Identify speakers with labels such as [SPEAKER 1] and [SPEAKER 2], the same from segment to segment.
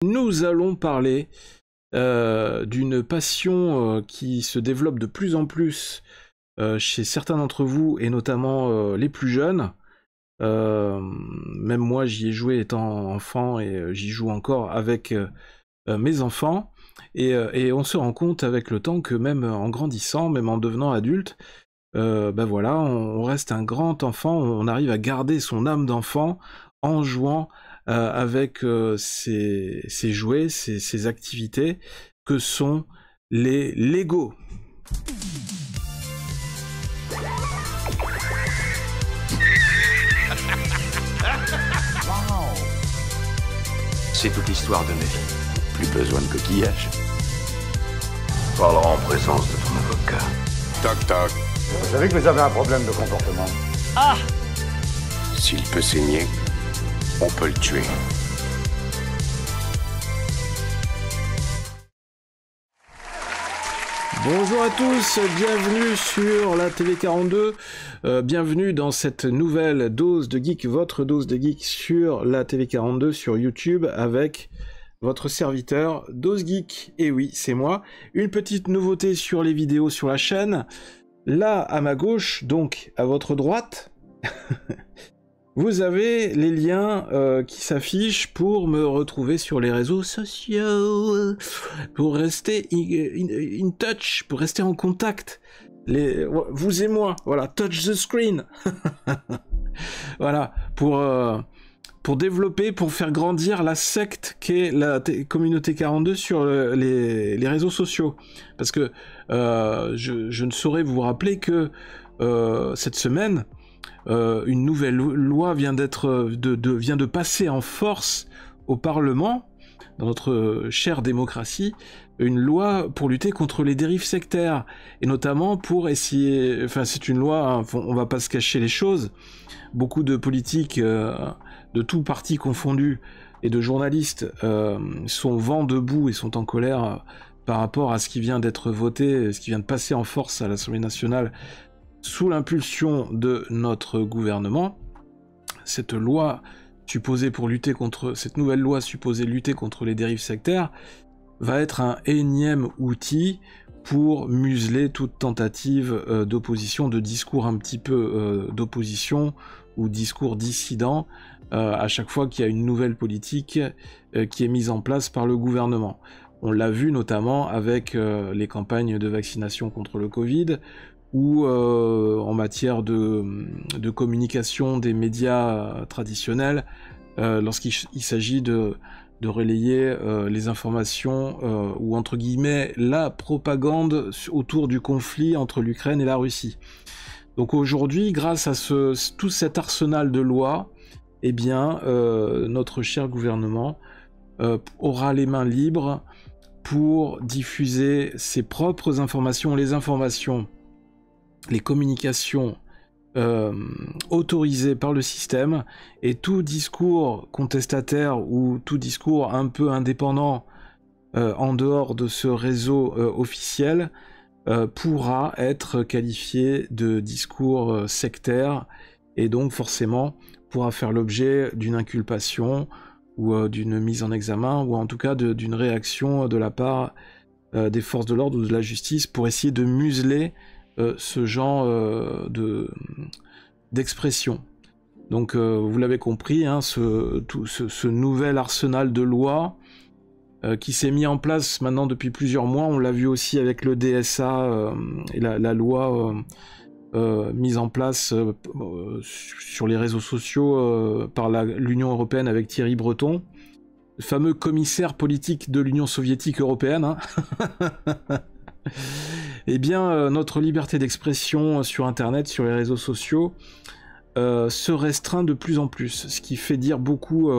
[SPEAKER 1] Nous allons parler d'une passion qui se développe de plus en plus chez certains d'entre vous, et notamment les plus jeunes. Même moi, j'y ai joué étant enfant, et j'y joue encore avec mes enfants. Et on se rend compte avec le temps que même en grandissant, même en devenant adulte, ben voilà, on reste un grand enfant, on arrive à garder son âme d'enfant en jouant avec ces jouets, ces activités que sont les Lego.
[SPEAKER 2] C'est toute l'histoire de ma vie.
[SPEAKER 3] Plus besoin de coquillage.
[SPEAKER 2] Parlera en présence de ton avocat.
[SPEAKER 3] Toc toc.
[SPEAKER 4] Vous savez que vous avez un problème de comportement.
[SPEAKER 5] Ah!
[SPEAKER 3] S'il peut saigner, on peut le tuer.
[SPEAKER 1] Bonjour à tous, bienvenue sur la TV42, bienvenue dans cette nouvelle dose de geek, votre dose de geek sur la TV42, sur YouTube, avec votre serviteur Dose Geek. Et oui, c'est moi. Une petite nouveauté sur les vidéos sur la chaîne. Là, à ma gauche, donc à votre droite, vous avez les liens qui s'affichent pour me retrouver sur les réseaux sociaux, pour rester in touch, pour rester en contact. Vous et moi, voilà, touch the screen. Voilà, pour développer, pour faire grandir la secte qu'est la communauté 42 sur les réseaux sociaux. Parce que je ne saurais vous rappeler que cette semaine, une nouvelle loi vient de passer en force au Parlement, dans notre chère démocratie, une loi pour lutter contre les dérives sectaires, et notamment pour essayer... Enfin, c'est une loi, hein, on va pas se cacher les choses, beaucoup de politiques, de tous partis confondus, et de journalistes sont vent debout et sont en colère par rapport à ce qui vient d'être voté, ce qui vient de passer en force à l'Assemblée nationale, sous l'impulsion de notre gouvernement. Cette nouvelle loi supposée lutter contre les dérives sectaires va être un énième outil pour museler toute tentative d'opposition, de discours un petit peu d'opposition ou discours dissident à chaque fois qu'il y a une nouvelle politique qui est mise en place par le gouvernement. On l'a vu notamment avec les campagnes de vaccination contre le Covid, ou en matière de communication des médias traditionnels, lorsqu'il s'agit de relayer les informations, ou entre guillemets la propagande autour du conflit entre l'Ukraine et la Russie. Donc aujourd'hui, grâce à tout cet arsenal de lois, eh bien, notre cher gouvernement aura les mains libres pour diffuser ses propres informations, les communications autorisées par le système, et tout discours contestataire ou tout discours un peu indépendant en dehors de ce réseau officiel pourra être qualifié de discours sectaire, et donc forcément pourra faire l'objet d'une inculpation ou d'une mise en examen, ou en tout cas d'une réaction de la part des forces de l'ordre ou de la justice pour essayer de museler ce genre d'expression. Donc vous l'avez compris, hein, ce nouvel arsenal de lois qui s'est mis en place maintenant depuis plusieurs mois, on l'a vu aussi avec le DSA et la loi mise en place sur les réseaux sociaux par l'Union européenne avec Thierry Breton, le fameux commissaire politique de l'Union soviétique européenne, hein. Eh bien, notre liberté d'expression sur Internet, sur les réseaux sociaux, se restreint de plus en plus, ce qui fait dire beaucoup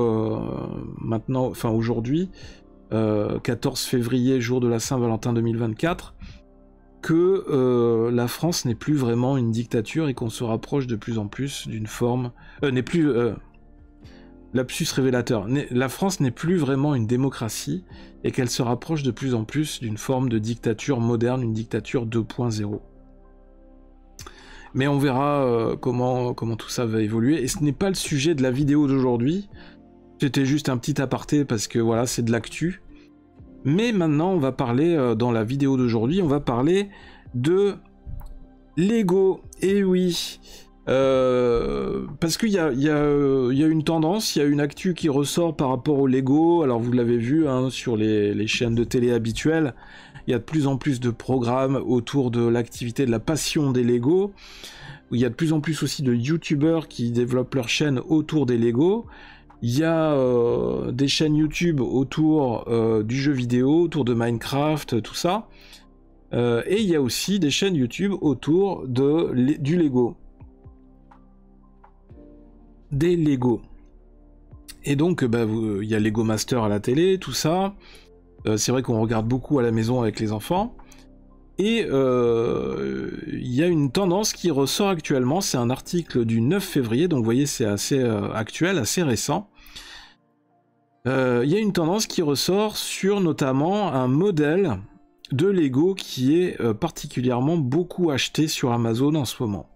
[SPEAKER 1] maintenant, enfin aujourd'hui, 14 février, jour de la Saint-Valentin 2024, que la France n'est plus vraiment une dictature et qu'on se rapproche de plus en plus d'une forme... lapsus révélateur. La France n'est plus vraiment une démocratie et qu'elle se rapproche de plus en plus d'une forme de dictature moderne, une dictature 2.0. Mais on verra comment tout ça va évoluer, et ce n'est pas le sujet de la vidéo d'aujourd'hui. C'était juste un petit aparté parce que voilà, c'est de l'actu. Mais maintenant, on va parler, dans la vidéo d'aujourd'hui, on va parler de Lego. Et oui, parce qu'il y a une tendance, il y a une actu qui ressort par rapport au Lego. Alors vous l'avez vu hein, sur les chaînes de télé habituelles, il y a de plus en plus de programmes autour de l'activité, de la passion des Lego. Il y a de plus en plus aussi de youtubeurs qui développent leur chaîne autour des Lego. Il y a des chaînes YouTube autour du jeu vidéo, autour de Minecraft, tout ça. Et il y a aussi des chaînes YouTube autour du Lego. Des Lego. Et donc, il y a Lego Master à la télé, tout ça. C'est vrai qu'on regarde beaucoup à la maison avec les enfants. Et il y a une tendance qui ressort actuellement, c'est un article du 9 février, donc vous voyez c'est assez actuel, assez récent. Il y a une tendance qui ressort sur notamment un modèle de Lego qui est particulièrement beaucoup acheté sur Amazon en ce moment.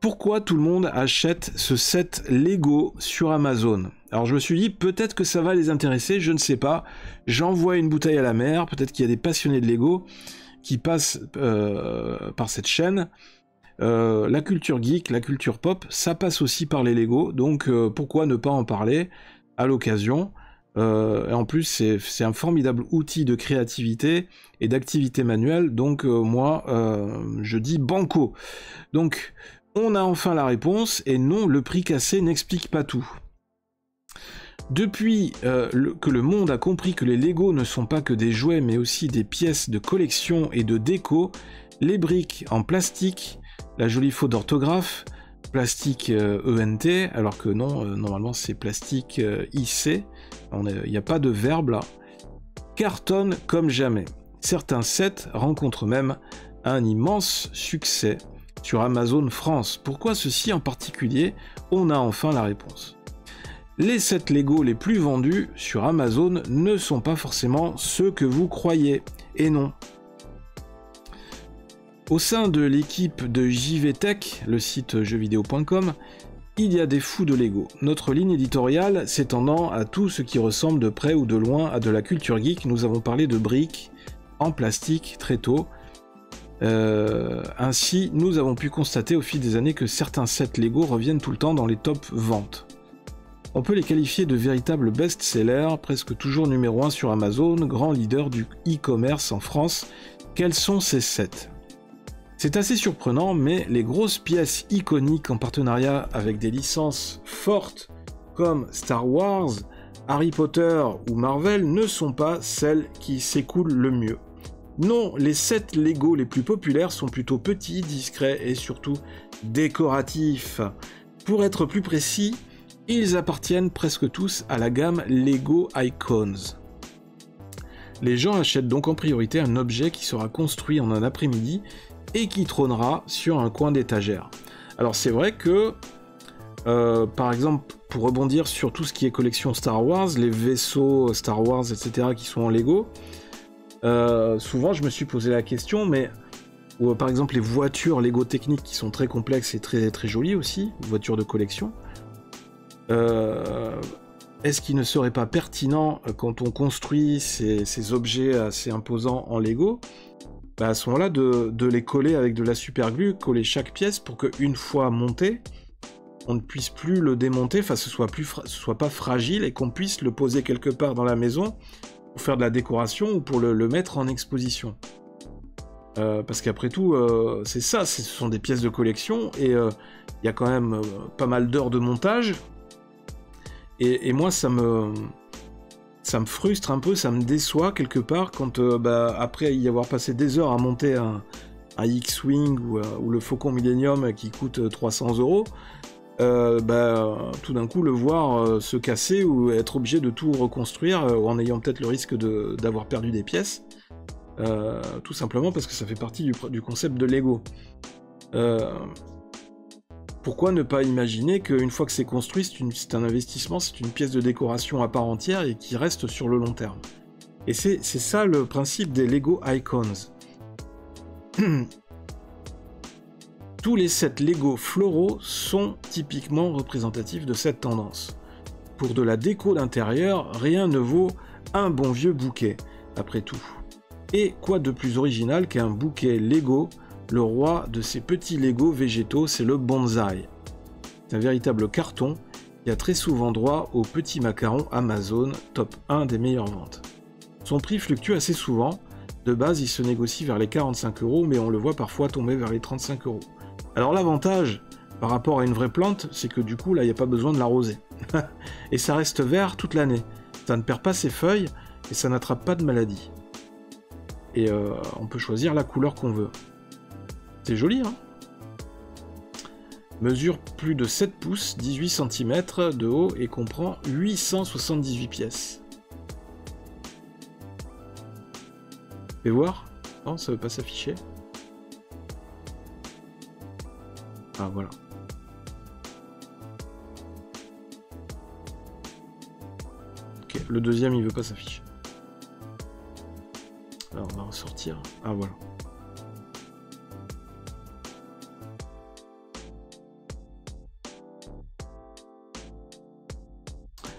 [SPEAKER 1] Pourquoi tout le monde achète ce set Lego sur Amazon? Alors je me suis dit peut-être que ça va les intéresser, je ne sais pas. J'envoie une bouteille à la mer, peut-être qu'il y a des passionnés de Lego qui passent par cette chaîne. La culture geek, la culture pop, ça passe aussi par les Lego, donc pourquoi ne pas en parler à l'occasion. Et en plus, c'est un formidable outil de créativité et d'activité manuelle, donc moi, je dis banco. Donc, on a enfin la réponse, et non, le prix cassé n'explique pas tout. Depuis que le monde a compris que les Lego ne sont pas que des jouets, mais aussi des pièces de collection et de déco, les briques en plastique, la jolie faute d'orthographe, plastique ENT, alors que non, normalement c'est plastique IC, il n'y a pas de verbe là, cartonnent comme jamais. Certains sets rencontrent même un immense succès sur Amazon France. Pourquoi ceci en particulier? On a enfin la réponse. Les sets Lego les plus vendus sur Amazon ne sont pas forcément ceux que vous croyez, et non. Au sein de l'équipe de JVTech, le site jeuxvideo.com, il y a des fous de Lego. Notre ligne éditoriale s'étendant à tout ce qui ressemble de près ou de loin à de la culture geek, nous avons parlé de briques en plastique très tôt. Ainsi, nous avons pu constater au fil des années que certains sets Lego reviennent tout le temps dans les top ventes. On peut les qualifier de véritables best-sellers, presque toujours numéro 1 sur Amazon, grand leader du e-commerce en France. Quels sont ces sets ? C'est assez surprenant, mais les grosses pièces iconiques en partenariat avec des licences fortes comme Star Wars, Harry Potter ou Marvel ne sont pas celles qui s'écoulent le mieux. Non, les sets Lego les plus populaires sont plutôt petits, discrets et surtout décoratifs. Pour être plus précis, ils appartiennent presque tous à la gamme Lego Icons. Les gens achètent donc en priorité un objet qui sera construit en un après-midi et qui trônera sur un coin d'étagère. Alors c'est vrai que, par exemple, pour rebondir sur tout ce qui est collection Star Wars, les vaisseaux Star Wars, etc., qui sont en Lego, souvent je me suis posé la question, mais par exemple les voitures Lego techniques qui sont très complexes et très, très jolies aussi, voitures de collection, est-ce qu'il ne serait pas pertinent, quand on construit ces objets assez imposants en Lego, à ce moment-là, de les coller avec de la superglue, coller chaque pièce pour qu'une fois monté, on ne puisse plus le démonter, enfin ce soit pas fragile et qu'on puisse le poser quelque part dans la maison pour faire de la décoration ou pour le mettre en exposition. Parce qu'après tout, c'est ça, ce sont des pièces de collection et il y a quand même pas mal d'heures de montage. Et moi, ça me frustre un peu, ça me déçoit quelque part quand, après y avoir passé des heures à monter un X-Wing ou le Faucon Millennium qui coûte 300 €, tout d'un coup le voir se casser ou être obligé de tout reconstruire en ayant peut-être le risque d'avoir perdu des pièces, tout simplement parce que ça fait partie du concept de Lego. Pourquoi ne pas imaginer qu'une fois que c'est construit, c'est un investissement, c'est une pièce de décoration à part entière et qui reste sur le long terme. Et c'est ça le principe des Lego Icons. Tous les sets Lego floraux sont typiquement représentatifs de cette tendance. Pour de la déco d'intérieur, rien ne vaut un bon vieux bouquet, après tout. Et quoi de plus original qu'un bouquet Lego? Le roi de ces petits Lego végétaux, c'est le bonsaï. C'est un véritable carton qui a très souvent droit au petit macaron Amazon, top 1 des meilleures ventes. Son prix fluctue assez souvent. De base, il se négocie vers les 45 €, mais on le voit parfois tomber vers les 35 €. Alors l'avantage, par rapport à une vraie plante, c'est que du coup, là, il n'y a pas besoin de l'arroser. Et ça reste vert toute l'année. Ça ne perd pas ses feuilles et ça n'attrape pas de maladie. Et on peut choisir la couleur qu'on veut. C'est joli, hein? Mesure plus de 7 pouces, 18 cm de haut et comprend 878 pièces. Fais voir? Non, ça veut pas s'afficher. Ah, voilà. Ok, le deuxième, il veut pas s'afficher. Alors, on va ressortir. Ah, voilà.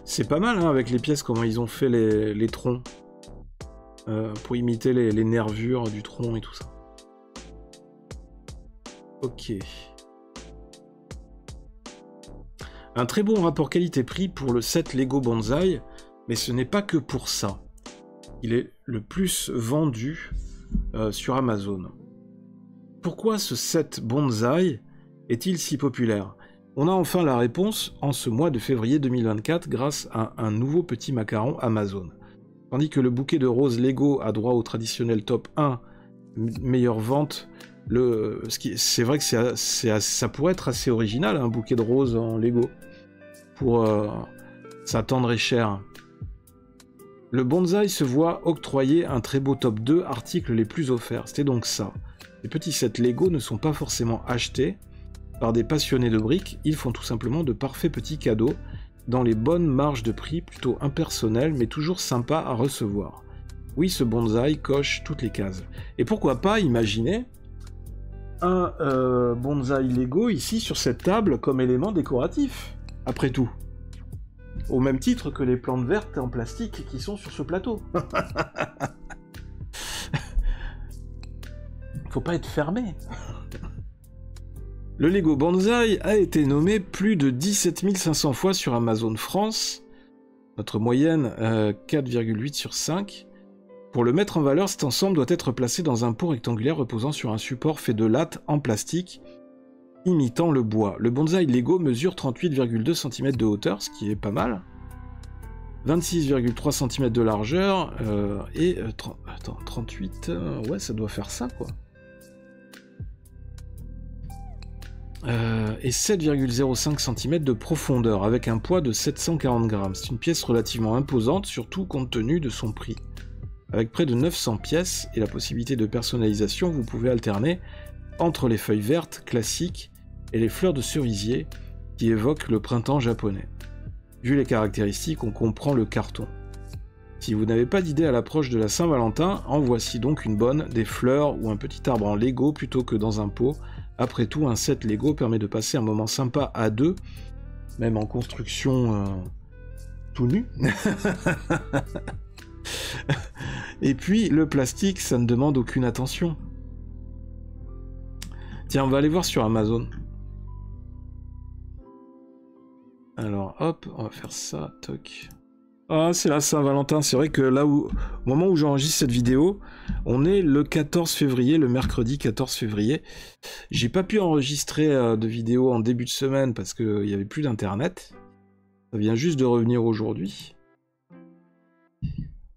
[SPEAKER 1] C'est pas mal, hein, avec les pièces, comment ils ont fait les troncs. Pour imiter les nervures du tronc et tout ça. Ok. Un très bon rapport qualité-prix pour le set Lego Bonsaï, mais ce n'est pas que pour ça. Il est le plus vendu sur Amazon. Pourquoi ce set Bonsaï est-il si populaire? On a enfin la réponse en ce mois de février 2024 grâce à un nouveau petit macaron Amazon. Tandis que le bouquet de roses Lego a droit au traditionnel top 1 meilleure vente, c'est vrai que ça pourrait être assez original, un bouquet de roses en Lego. Ça tendrait cher. Le bonsaï se voit octroyer un très beau top 2 articles les plus offerts. C'était donc ça. Les petits sets Lego ne sont pas forcément achetés par des passionnés de briques, ils font tout simplement de parfaits petits cadeaux dans les bonnes marges de prix plutôt impersonnelles mais toujours sympas à recevoir. Oui, ce bonsaï coche toutes les cases. Et pourquoi pas imaginer un bonsaï Lego ici sur cette table comme élément décoratif, après tout. Au même titre que les plantes vertes en plastique qui sont sur ce plateau. Faut pas être fermé. Le Lego Bonsaï a été nommé plus de 17 500 fois sur Amazon France. Notre moyenne 4,8 sur 5. Pour le mettre en valeur, cet ensemble doit être placé dans un pot rectangulaire reposant sur un support fait de lattes en plastique imitant le bois. Le bonsaï Lego mesure 38,2 cm de hauteur, ce qui est pas mal. 26,3 cm de largeur et 38... ouais, ça doit faire ça, quoi. Et 7,05 cm de profondeur, avec un poids de 740 grammes. C'est une pièce relativement imposante, surtout compte tenu de son prix. Avec près de 900 pièces et la possibilité de personnalisation, vous pouvez alterner entre les feuilles vertes classiques et les fleurs de cerisier qui évoquent le printemps japonais. Vu les caractéristiques, on comprend le carton. Si vous n'avez pas d'idée à l'approche de la Saint-Valentin, en voici donc une bonne, des fleurs ou un petit arbre en Lego plutôt que dans un pot. Après tout, un set Lego permet de passer un moment sympa à deux, même en construction tout nu. Et puis, le plastique, ça ne demande aucune attention. Tiens, on va aller voir sur Amazon. Alors, hop, on va faire ça, toc. Ah, c'est la Saint-Valentin. C'est vrai que là où, au moment où j'enregistre cette vidéo, on est le 14 février, le mercredi 14 février. J'ai pas pu enregistrer de vidéo en début de semaine parce qu'il n'y avait plus d'internet. Ça vient juste de revenir aujourd'hui.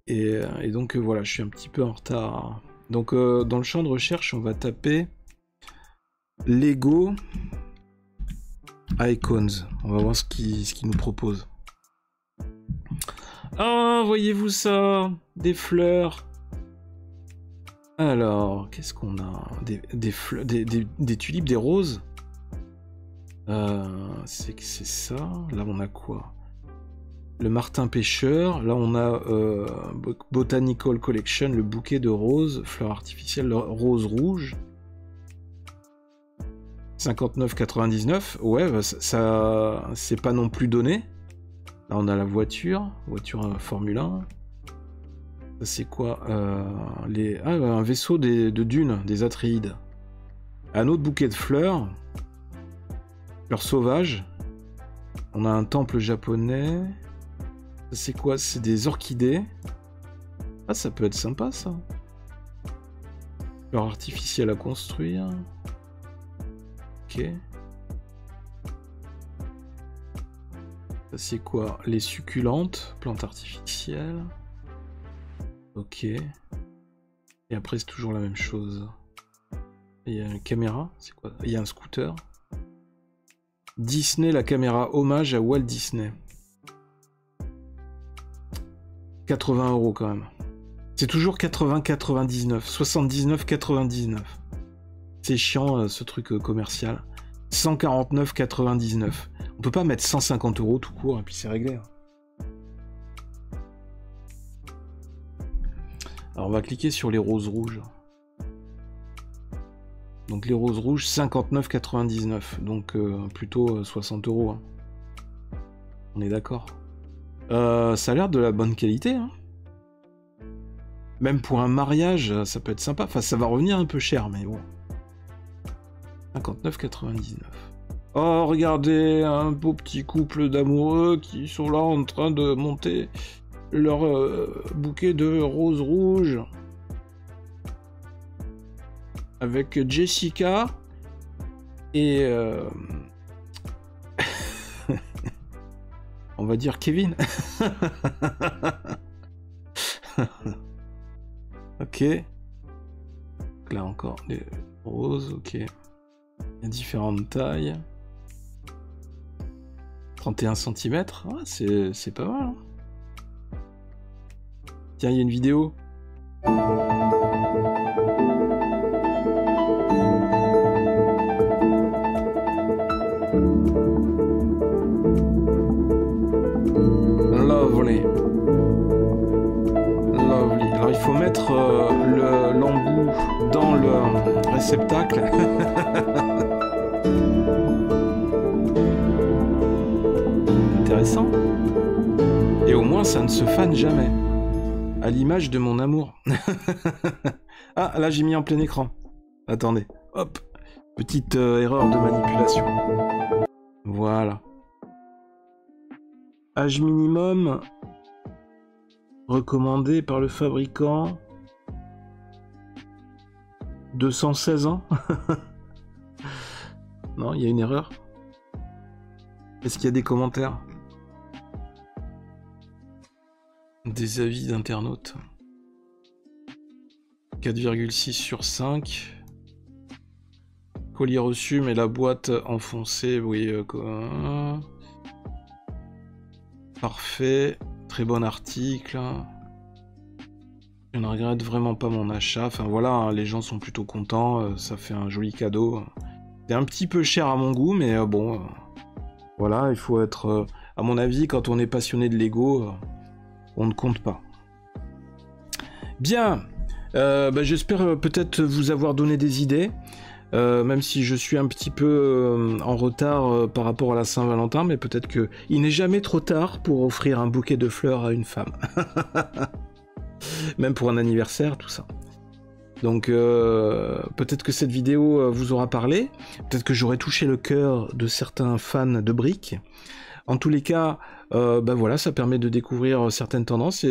[SPEAKER 1] Et donc voilà, je suis un petit peu en retard. Donc dans le champ de recherche, on va taper Lego Icons. On va voir ce qu'il nous propose. Ah, voyez-vous ça? Des fleurs. Alors, qu'est-ce qu'on a? Des tulipes, des roses. C'est ça. Là, on a quoi? Le martin pêcheur. Là, on a Botanical Collection, le bouquet de roses, fleurs artificielles, roses rouges. 59,99. Ouais, bah, ça c'est pas non plus donné. Là, on a la voiture Formule 1. Ça, c'est quoi un vaisseau de dunes, des Atreides. Un autre bouquet de fleurs. Fleurs sauvages. On a un temple japonais. Ça, c'est quoi? C'est des orchidées. Ah, ça peut être sympa, ça. Fleurs artificielles à construire. Ok. Ça, c'est quoi? Les succulentes, plantes artificielles. Ok. Et après, c'est toujours la même chose. Il y a une caméra. C'est quoi? Il y a un scooter. Disney, la caméra hommage à Walt Disney. 80 € quand même. C'est toujours 80,99. 79,99. C'est chiant ce truc commercial. 149,99. On peut pas mettre 150 € tout court et puis c'est réglé. Alors on va cliquer sur les roses rouges. Donc les roses rouges 59,99. Donc plutôt 60 €. Hein. On est d'accord. Ça a l'air de la bonne qualité. Hein. Même pour un mariage, ça peut être sympa. Enfin, ça va revenir un peu cher, mais bon. 59,99. Oh, regardez, un beau petit couple d'amoureux qui sont là en train de monter leur bouquet de roses rouges. Avec Jessica et... on va dire Kevin. Ok. Donc là encore des roses, ok. Il y a différentes tailles. 31 cm, ah, c'est pas mal. Hein. Tiens, il y a une vidéo. Lovely. Lovely. Alors il faut mettre l'embout dans le réceptacle. Intéressant. Et au moins ça ne se fane jamais. À l'image de mon amour. Ah, là j'ai mis en plein écran. Attendez. Hop. Petite erreur de manipulation. Voilà. Âge minimum recommandé par le fabricant 216 ans. Non, il y a une erreur. Est-ce qu'il y a des commentaires? Des avis d'internautes. 4,6 sur 5. Colis reçu, mais la boîte enfoncée, oui. Parfait. Très bon article. Je ne regrette vraiment pas mon achat. Enfin voilà, hein, les gens sont plutôt contents. Ça fait un joli cadeau. C'est un petit peu cher à mon goût, mais bon. Voilà, il faut être... à mon avis, quand on est passionné de Lego, on ne compte pas. Bien. J'espère peut-être vous avoir donné des idées. Même si je suis un petit peu en retard par rapport à la Saint-Valentin, mais peut-être que il n'est jamais trop tard pour offrir un bouquet de fleurs à une femme. Même pour un anniversaire, tout ça. Donc peut-être que cette vidéo vous aura parlé, peut-être que j'aurai touché le cœur de certains fans de briques. En tous les cas, voilà, ça permet de découvrir certaines tendances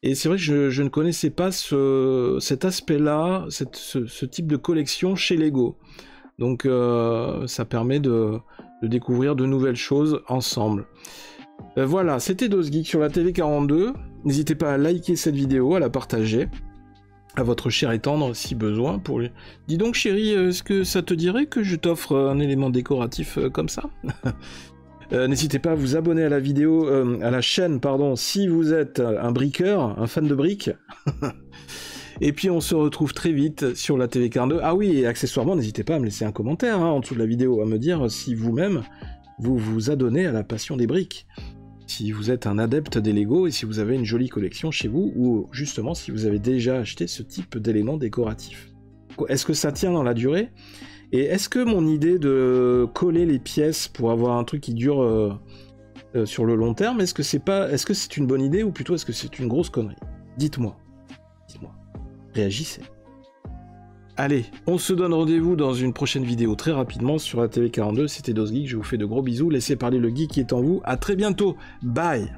[SPEAKER 1] et c'est vrai que je ne connaissais pas cet aspect-là, ce type de collection chez Lego. Donc ça permet de découvrir de nouvelles choses ensemble. Voilà, c'était DosGeek sur la TV42. N'hésitez pas à liker cette vidéo, à la partager à votre cher et tendre si besoin. Dis donc chérie, est-ce que ça te dirait que je t'offre un élément décoratif comme ça? N'hésitez pas à vous abonner à la vidéo, à la chaîne, pardon, si vous êtes un briqueur, un fan de briques. Et puis on se retrouve très vite sur la TV42. Ah oui, et accessoirement, n'hésitez pas à me laisser un commentaire en dessous de la vidéo, à me dire si vous-même vous vous adonnez à la passion des briques. Si vous êtes un adepte des Lego et si vous avez une jolie collection chez vous, ou justement si vous avez déjà acheté ce type d'éléments décoratifs. Est-ce que ça tient dans la durée ? Et est-ce que mon idée de coller les pièces pour avoir un truc qui dure sur le long terme, est-ce que c'est une bonne idée ou plutôt est-ce que c'est une grosse connerie? Dites-moi. Dites-moi. Réagissez. Allez, on se donne rendez-vous dans une prochaine vidéo très rapidement sur la TV42. C'était DosGeek, je vous fais de gros bisous. Laissez parler le geek qui est en vous. À très bientôt. Bye.